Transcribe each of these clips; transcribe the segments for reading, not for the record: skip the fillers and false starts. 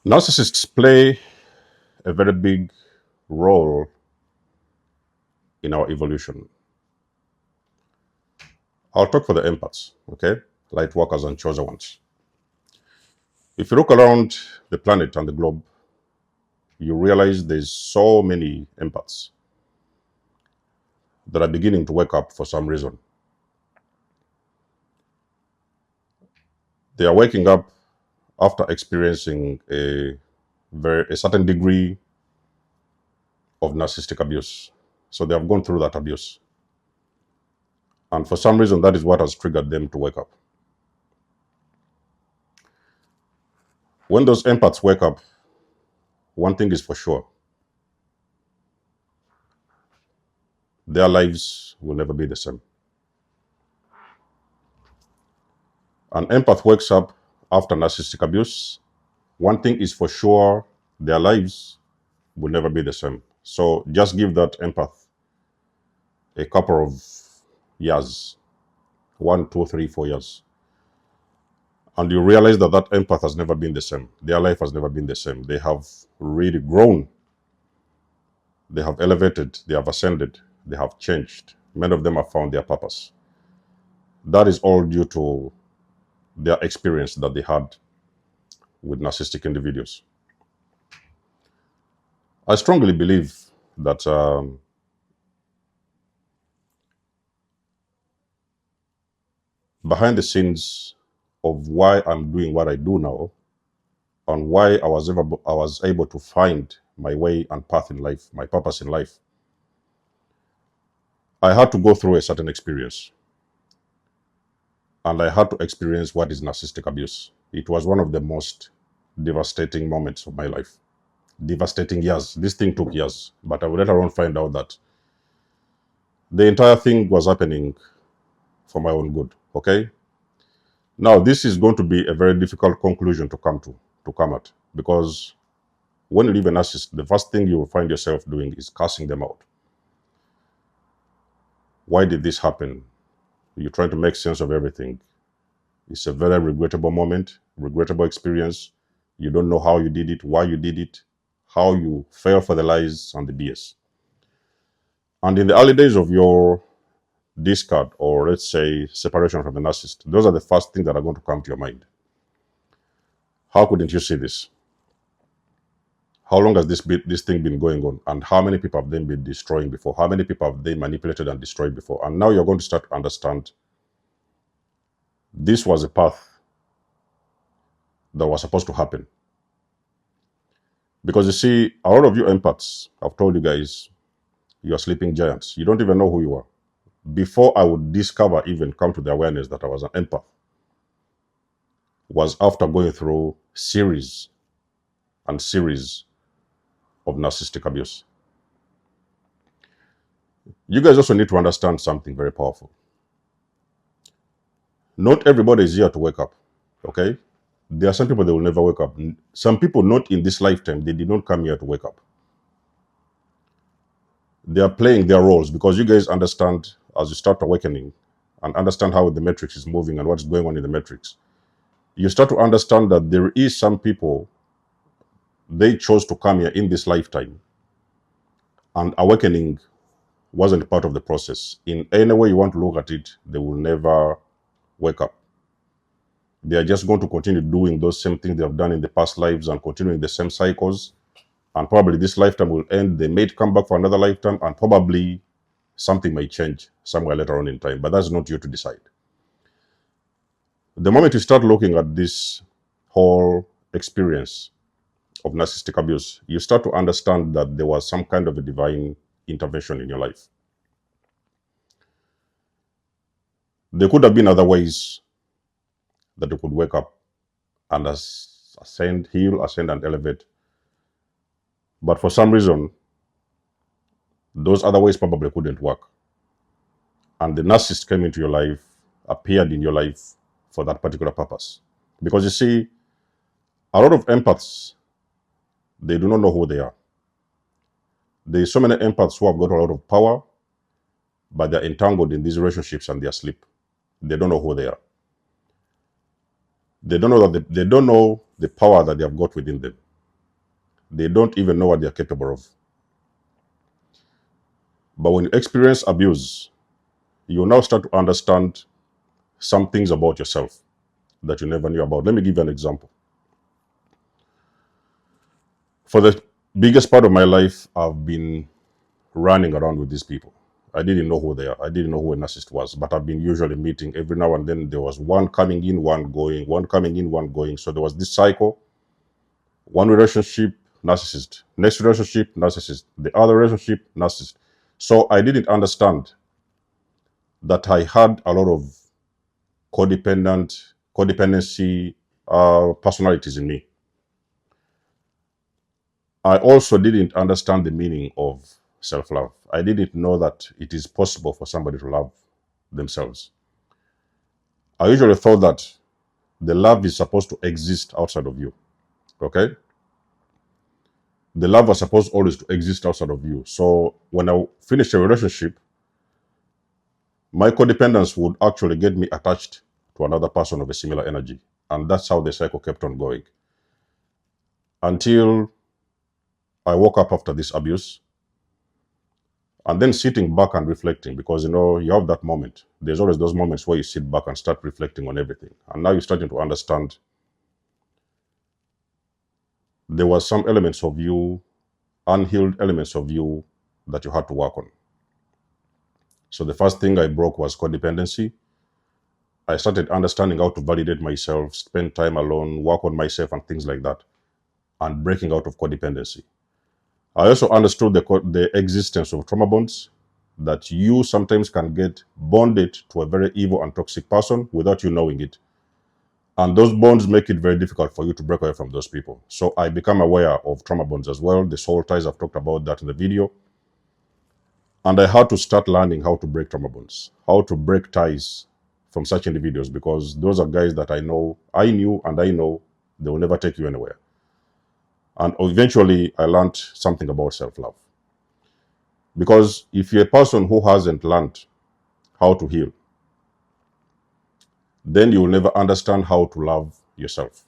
Narcissists play a very big role in our evolution. I'll talk for the empaths, okay? Light workers and chosen ones. If you look around the planet and the globe, you realize there's so many empaths that are beginning to wake up for some reason. They are waking up after experiencing a certain degree of narcissistic abuse. So they have gone through that abuse. And for some reason, that is what has triggered them to wake up. When those empaths wake up, one thing is for sure: their lives will never be the same. An empath wakes up after narcissistic abuse. One thing is for sure: their lives will never be the same. So just give that empath a couple of years, 1, 2, 3, 4 years, and you realize that that empath has never been the same. Their life has never been the same. They have really grown. They have elevated. They have ascended. They have changed. Many of them have found their purpose. That is all due to their experience that they had with narcissistic individuals. I strongly believe that behind the scenes of why I'm doing what I do now, and why I was able to find my way and path in life, my purpose in life, I had to go through a certain experience. And I had to experience what is narcissistic abuse. It was one of the most devastating moments of my life. Devastating years. This thing took years, but I would later on find out that the entire thing was happening for my own good. Okay? Now, this is going to be a very difficult conclusion to come at, because when you leave a narcissist, the first thing you will find yourself doing is cursing them out. Why did this happen? You're trying to make sense of everything. It's a very regrettable moment, regrettable experience. You don't know how you did it, why you did it, how you fell for the lies and the BS. And in the early days of your discard, or let's say separation from the narcissist, those are the first things that are going to come to your mind. How couldn't you see this? How long has this thing been going on? And how many people have they been destroying before? How many people have they manipulated and destroyed before? And now you're going to start to understand this was a path that was supposed to happen. Because you see, a lot of you empaths, I've told you guys, you are sleeping giants. You don't even know who you are. Before I would discover, even come to the awareness that I was an empath, was after going through series and series of narcissistic abuse. You guys also need to understand something very powerful. Not everybody is here to wake up, okay? There are some people that will never wake up. Some people, not in this lifetime, they did not come here to wake up. They are playing their roles, because you guys understand, as you start awakening and understand how the matrix is moving and what's going on in the matrix, you start to understand that there is some people, they chose to come here in this lifetime, and awakening wasn't part of the process. In any way you want to look at it, they will never wake up. They are just going to continue doing those same things they have done in the past lives and continuing the same cycles. And probably this lifetime will end. They may come back for another lifetime, and probably something may change somewhere later on in time. But that's not you to decide. The moment you start looking at this whole experience of narcissistic abuse, you start to understand that there was some kind of a divine intervention in your life. There could have been other ways that you could wake up and ascend, heal, ascend, and elevate. But for some reason, those other ways probably couldn't work. And the narcissist came into your life, appeared in your life for that particular purpose. Because you see, a lot of empaths, they do not know who they are. There's so many empaths who have got a lot of power, but they're entangled in these relationships and they're asleep. They don't know who they are. They don't know that they don't know the power that they have got within them. They don't even know what they're capable of. But when you experience abuse, you now start to understand some things about yourself that you never knew about. Let me give you an example. For the biggest part of my life, I've been running around with these people. I didn't know who they are. I didn't know who a narcissist was, but I've been usually meeting every now and then. There was one coming in, one going, one coming in, one going. So there was this cycle. One relationship, narcissist. Next relationship, narcissist. The other relationship, narcissist. So I didn't understand that I had a lot of codependency personalities in me. I also didn't understand the meaning of self-love. I didn't know that it is possible for somebody to love themselves. I usually thought that the love is supposed to exist outside of you. Okay? The love was supposed always to exist outside of you. So when I finished a relationship, my codependence would actually get me attached to another person of a similar energy. And that's how the cycle kept on going. Until I woke up after this abuse, and then sitting back and reflecting, because you have that moment. There's always those moments where you sit back and start reflecting on everything. And now you're starting to understand there was some elements of you, unhealed elements of you, that you had to work on. So the first thing I broke was codependency. I started understanding how to validate myself, spend time alone, work on myself and things like that, and breaking out of codependency. I also understood the existence of trauma bonds, that you sometimes can get bonded to a very evil and toxic person without you knowing it. And those bonds make it very difficult for you to break away from those people. So I become aware of trauma bonds as well. The soul ties, I've talked about that in the video. And I had to start learning how to break trauma bonds, how to break ties from such individuals, because those are guys that I knew, and I know they will never take you anywhere. And eventually, I learned something about self-love. Because if you're a person who hasn't learned how to heal, then you will never understand how to love yourself.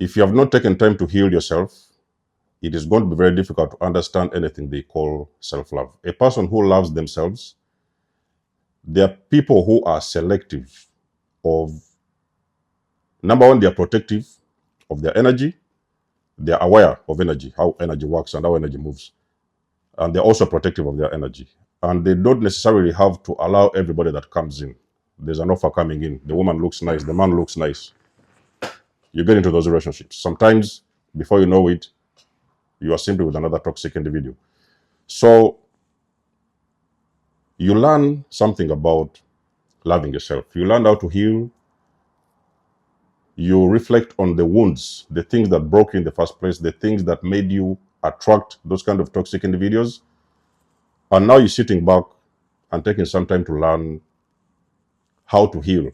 If you have not taken time to heal yourself, it is going to be very difficult to understand anything they call self-love. A person who loves themselves, there are people who are selective of, number one, they are protective of their energy. They are aware of energy, how energy works and how energy moves. And they're also protective of their energy. And they don't necessarily have to allow everybody that comes in. There's an offer coming in. The woman looks nice. The man looks nice. You get into those relationships. Sometimes, before you know it, you are simply with another toxic individual. So, you learn something about loving yourself. You learn how to heal. You reflect on the wounds, the things that broke you in the first place, the things that made you attract those kind of toxic individuals. And now you're sitting back and taking some time to learn how to heal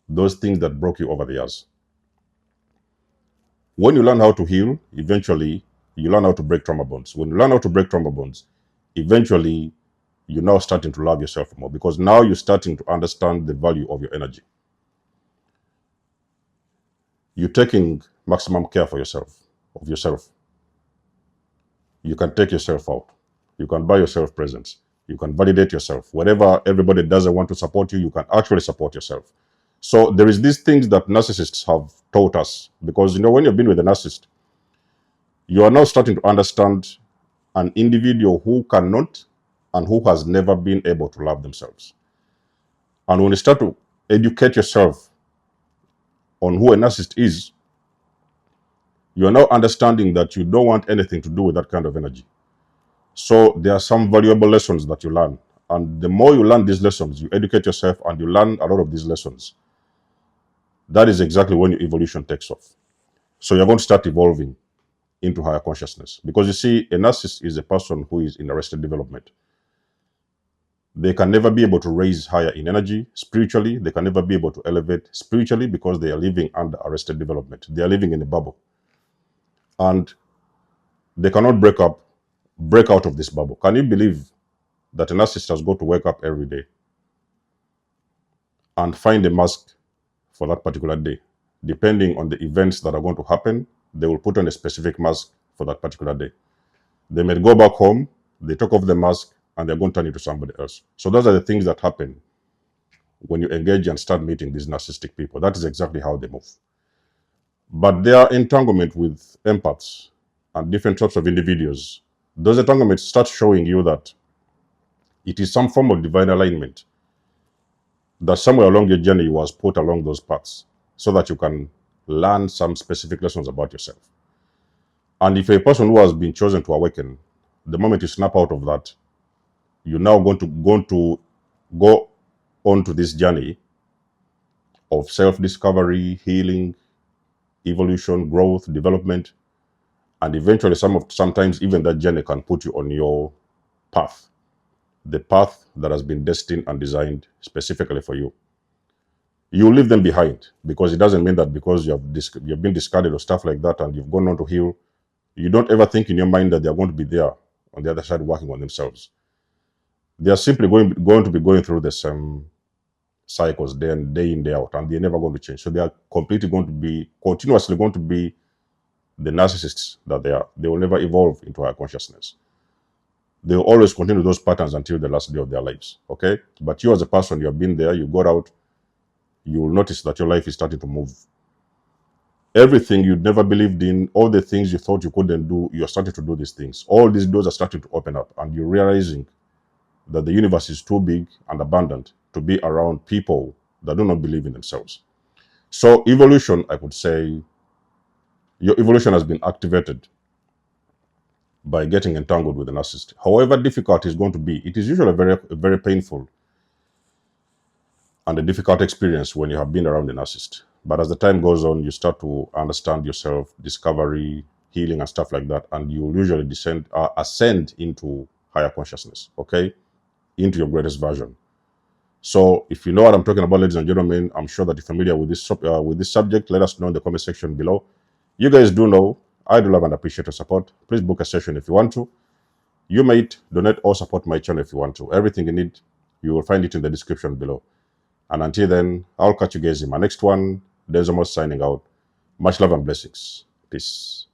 those things that broke you over the years. When you learn how to heal, eventually you learn how to break trauma bonds. When you learn how to break trauma bonds, eventually you're now starting to love yourself more, because now you're starting to understand the value of your energy. You're taking maximum care for yourself, of yourself. You can take yourself out. You can buy yourself presents. You can validate yourself. Whenever everybody doesn't want to support you, you can actually support yourself. So there is these things that narcissists have taught us, because when you've been with a narcissist, you are now starting to understand an individual who cannot and who has never been able to love themselves. And when you start to educate yourself on who a narcissist is, you are now understanding that you don't want anything to do with that kind of energy. So there are some valuable lessons that you learn. And the more you learn these lessons, you educate yourself and you learn a lot of these lessons. That is exactly when your evolution takes off. So you're going to start evolving into higher consciousness. Because you see, a narcissist is a person who is in arrested development. They can never be able to raise higher in energy spiritually. They can never be able to elevate spiritually, because they are living under arrested development. They are living in a bubble. And they cannot break out of this bubble. Can you believe that a narcissist has got to wake up every day and find a mask for that particular day, depending on the events that are going to happen? they will put on a specific mask for that particular day. They may go back home, they take off the mask, and they're going to turn into somebody else. So those are the things that happen when you engage and start meeting these narcissistic people. That is exactly how they move. But their entanglement with empaths and different types of individuals, those entanglements start showing you that it is some form of divine alignment, that somewhere along your journey you was put along those paths so that you can learn some specific lessons about yourself. And if you're a person who has been chosen to awaken, the moment you snap out of that, you're now going to go on to this journey of self-discovery, healing, evolution, growth, development, and eventually sometimes even that journey can put you on your path, the path that has been destined and designed specifically for you. You leave them behind, because it doesn't mean that because you've been discarded or stuff like that and you've gone on to heal, you don't ever think in your mind that they're going to be there on the other side working on themselves. They are simply going to be going through the same cycles day in, day out, and they're never going to change. So they are continuously going to be the narcissists that they are. They will never evolve into higher consciousness. They will always continue those patterns until the last day of their lives. Okay? But you as a person, you have been there, you got out, you will notice that your life is starting to move. Everything you'd never believed in, all the things you thought you couldn't do, you're starting to do these things. All these doors are starting to open up, and you're realizing that the universe is too big and abundant to be around people that do not believe in themselves. So evolution, I could say, your evolution has been activated by getting entangled with a narcissist. However difficult it's going to be, it is usually a very painful and a difficult experience when you have been around a narcissist. But as the time goes on, you start to understand yourself, discovery, healing, and stuff like that, and you will usually ascend into higher consciousness, okay, into your greatest version. So if you know what I'm talking about, ladies and gentlemen, I'm sure that you're familiar with this subject. Let us know in the comment section below. You guys do know I do love and appreciate your support. Please book a session if you want to. You might donate or support my channel if you want to. Everything you need, you will find it in the description below. And until then, I'll catch you guys in my next one. Desmos signing out. Much love and blessings. Peace.